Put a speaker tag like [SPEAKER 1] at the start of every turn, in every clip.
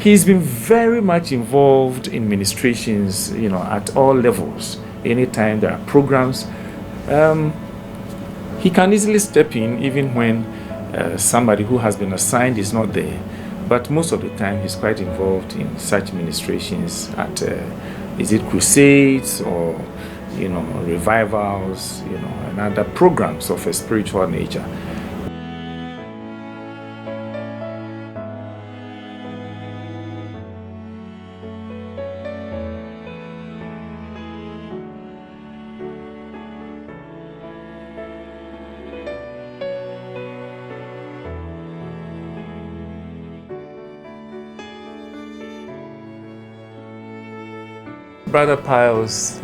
[SPEAKER 1] He's been very much involved in ministrations, at all levels. Anytime there are programs, he can easily step in even when somebody who has been assigned is not there. But most of the time, he's quite involved in such ministrations at, is it crusades or, revivals, and other programs of a spiritual nature. Brother Pious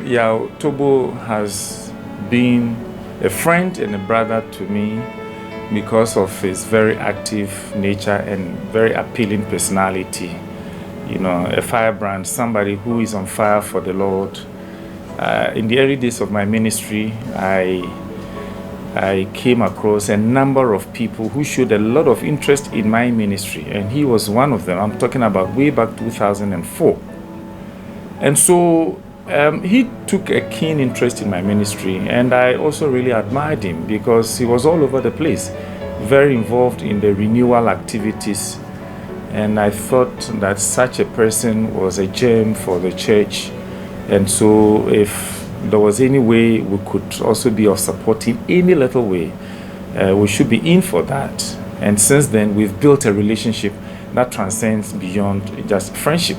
[SPEAKER 1] Toboh has been a friend and a brother to me because of his very active nature and very appealing personality. A firebrand, somebody who is on fire for the Lord. In the early days of my ministry, I came across a number of people who showed a lot of interest in my ministry, and he was one of them. I'm talking about way back 2004. And so he took a keen interest in my ministry, and I also really admired him because he was all over the place, very involved in the renewal activities. And I thought that such a person was a gem for the church. And so if there was any way we could also be of support in any little way, we should be in for that. And since then, we've built a relationship that transcends beyond just friendship.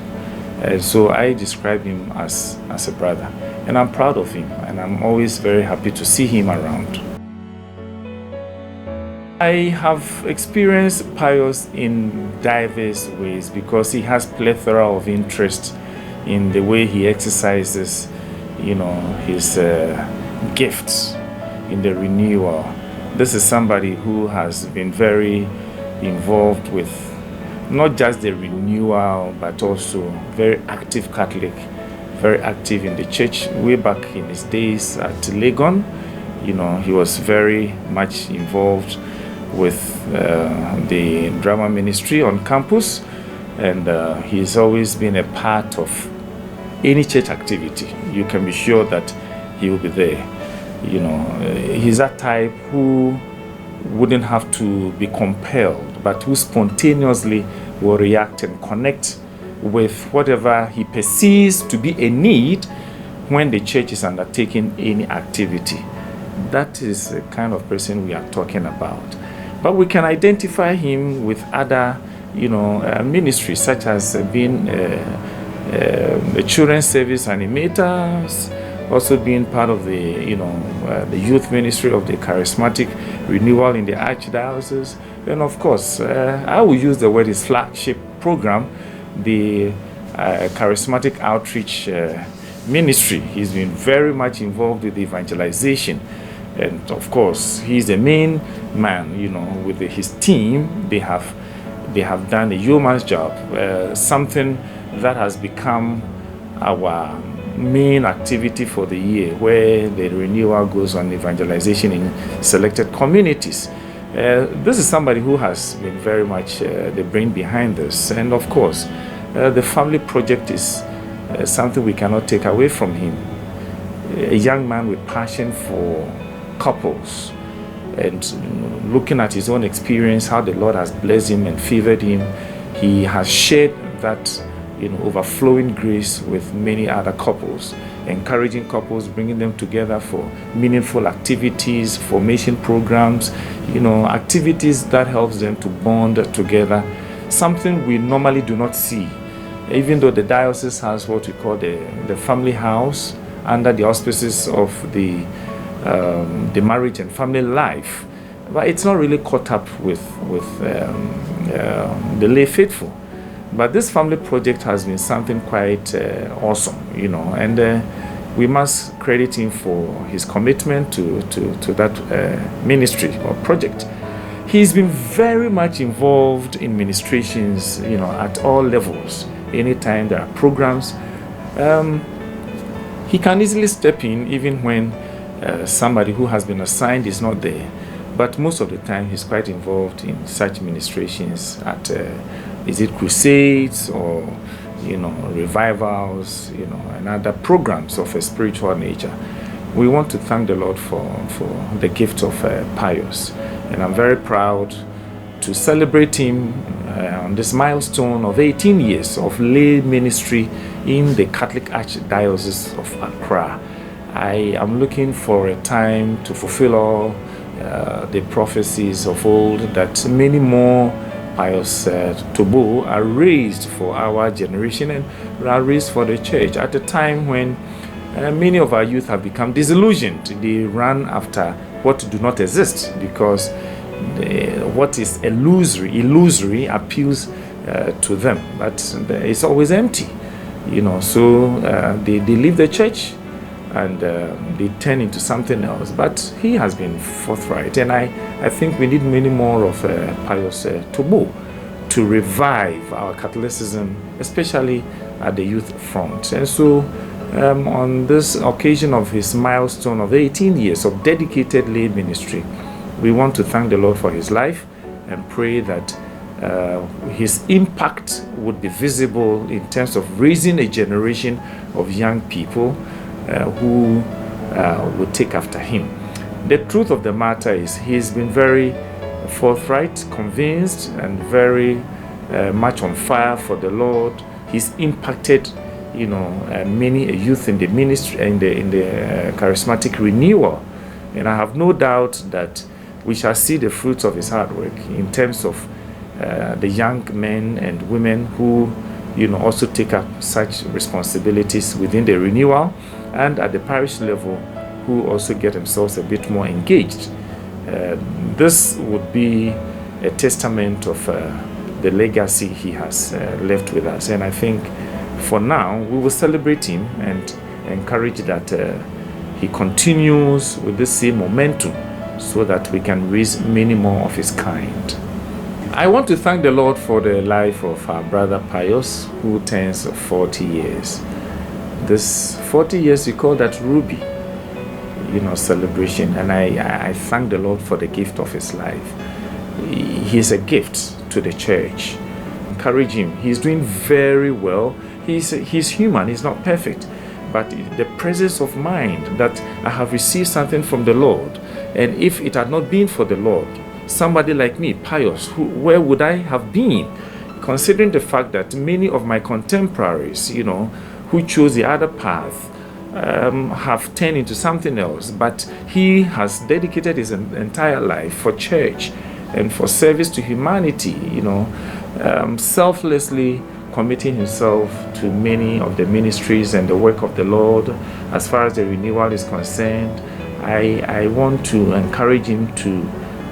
[SPEAKER 1] So I describe him as a brother, and I'm proud of him, and I'm always very happy to see him around. I have experienced Pious in diverse ways because he has plethora of interest in the way he exercises, his gifts in the renewal. This is somebody who has been very involved with not just the renewal, but also very active Catholic, very active in the church. Way back in his days at Legon, he was very much involved with the drama ministry on campus, and he's always been a part of any church activity. You can be sure that he will be there. He's that type who wouldn't have to be compelled, but who spontaneously will react and connect with whatever he perceives to be a need when the church is undertaking any activity. That is the kind of person we are talking about. But we can identify him with other, ministries, such as being the children's service animators, also being part of the, the youth ministry of the charismatic renewal in the archdiocese. And of course, I will use the word his flagship program, the charismatic outreach ministry. He's been very much involved with evangelization. And of course, he's the main man, with his team. They have done a yeoman's job, something that has become our main activity for the year, where the renewal goes on evangelization in selected communities. This is somebody who has been very much the brain behind this. And of course, the family project is something we cannot take away from him. A young man with passion for couples, and looking at his own experience, how the Lord has blessed him and favored him, he has shared that overflowing grace with many other couples, encouraging couples, bringing them together for meaningful activities, formation programs, activities that helps them to bond together, something we normally do not see. Even though the diocese has what we call the family house under the auspices of the marriage and family life, but it's not really caught up with the lay faithful. But this family project has been something quite awesome, and we must credit him for his commitment to that ministry or project. He's been very much involved in ministrations, at all levels. Anytime there are programs, he can easily step in even when somebody who has been assigned is not there. But most of the time, he's quite involved in such ministrations at is it crusades or revivals, and other programs of a spiritual nature. We want to thank the Lord for the gift of Pious, and I'm very proud to celebrate him on this milestone of 18 years of lay ministry in the Catholic Archdiocese of Accra. I am looking for a time to fulfill all the prophecies of old, that many more Pious Toboh are raised for our generation and are raised for the church at a time when many of our youth have become disillusioned. They run after what do not exist, because what is illusory appeals to them, but it's always empty, so they leave the church and they turn into something else. But he has been forthright, and I think we need many more of Pious Toboh to revive our Catholicism, especially at the youth front. And so on this occasion of his milestone of 18 years of dedicated lay ministry, we want to thank the Lord for his life and pray that his impact would be visible in terms of raising a generation of young people who would take after him. The truth of the matter is, he's been very forthright, convinced, and very much on fire for the Lord. He's impacted many youth in the ministry, in the charismatic renewal, and I have no doubt that we shall see the fruits of his hard work in terms of the young men and women who also take up such responsibilities within the renewal, and at the parish level, who also get themselves a bit more engaged. This would be a testament of the legacy he has left with us, and I think for now we will celebrate him and encourage that he continues with the same momentum, so that we can raise many more of his kind. I want to thank the Lord for the life of our brother Pious, who turns 40 years. This 40 years, we call that Ruby, celebration, and I thank the Lord for the gift of his life. He is a gift to the church. Encourage him. He's doing very well. He's human. He's not perfect, but the presence of mind that I have received something from the Lord, and if it had not been for the Lord, somebody like me, Pious, where would I have been? Considering the fact that many of my contemporaries, who chose the other path, have turned into something else, but he has dedicated his entire life for church and for service to humanity, selflessly committing himself to many of the ministries and the work of the Lord. As far as the renewal is concerned, I want to encourage him to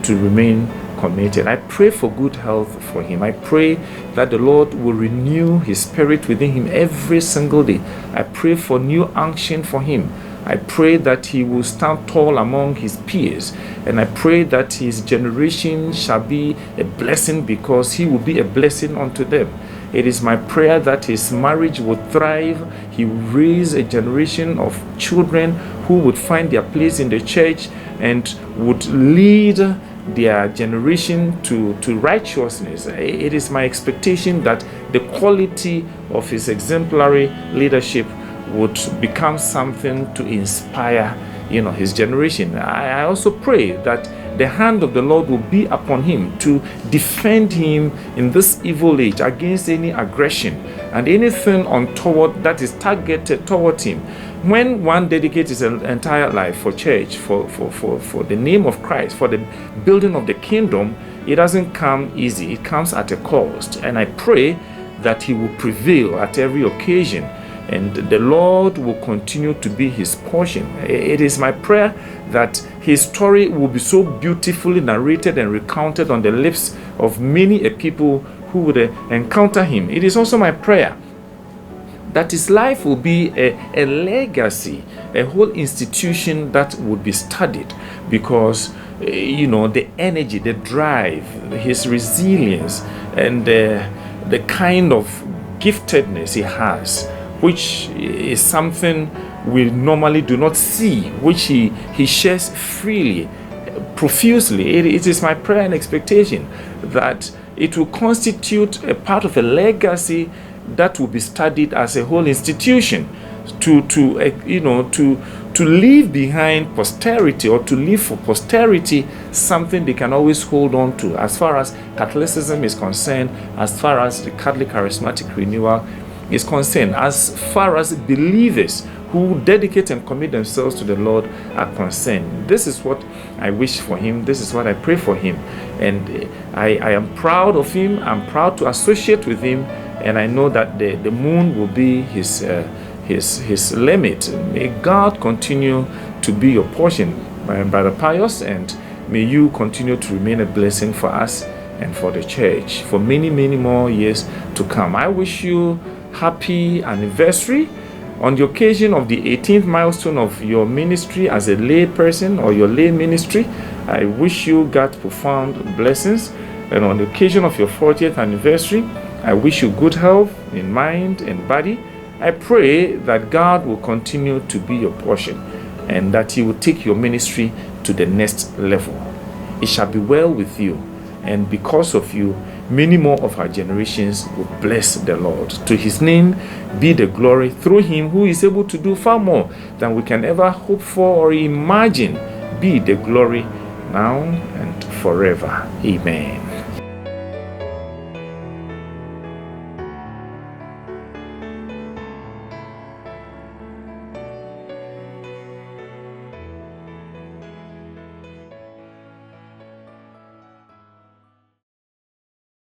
[SPEAKER 1] remain committed. I pray for good health for him. I pray that the Lord will renew his spirit within him every single day. I pray for new unction for him. I pray that he will stand tall among his peers, and I pray that his generation shall be a blessing, because he will be a blessing unto them. It is my prayer that his marriage would thrive. He will raise a generation of children who would find their place in the church and would lead their generation to righteousness. It is my expectation that the quality of his exemplary leadership would become something to inspire his generation. I also pray that the hand of the Lord will be upon him to defend him in this evil age against any aggression and anything untoward that is targeted toward him. When one dedicates his entire life for church, for the name of Christ, for the building of the kingdom, it doesn't come easy. It comes at a cost. And I pray that he will prevail at every occasion, and the Lord will continue to be his portion. It is my prayer that his story will be so beautifully narrated and recounted on the lips of many a people who would encounter him. It is also my prayer that his life will be a legacy, a whole institution that would be studied, because the energy, the drive, his resilience, and the kind of giftedness he has, which is something we normally do not see, which he shares freely, profusely. It is my prayer and expectation that it will constitute a part of a legacy that will be studied as a whole institution, to leave behind posterity, or to leave for posterity something they can always hold on to, as far as Catholicism is concerned, as far as the Catholic charismatic renewal is concerned, as far as believers who dedicate and commit themselves to the Lord are concerned. This is what I wish for him. This is what I pray for him. And I am proud of him. I'm proud to associate with him. And I know that the moon will be his limit. May God continue to be your portion, Brother Pious, and may you continue to remain a blessing for us and for the church for many, many more years to come. I wish you happy anniversary on the occasion of the 18th milestone of your ministry as a lay person, or your lay ministry. I wish you God's profound blessings. And on the occasion of your 40th anniversary, I wish you good health in mind and body. I pray that God will continue to be your portion, and that he will take your ministry to the next level. It shall be well with you, and because of you, many more of our generations will bless the Lord. To his name be the glory, through him who is able to do far more than we can ever hope for or imagine. Be the glory now and forever. Amen.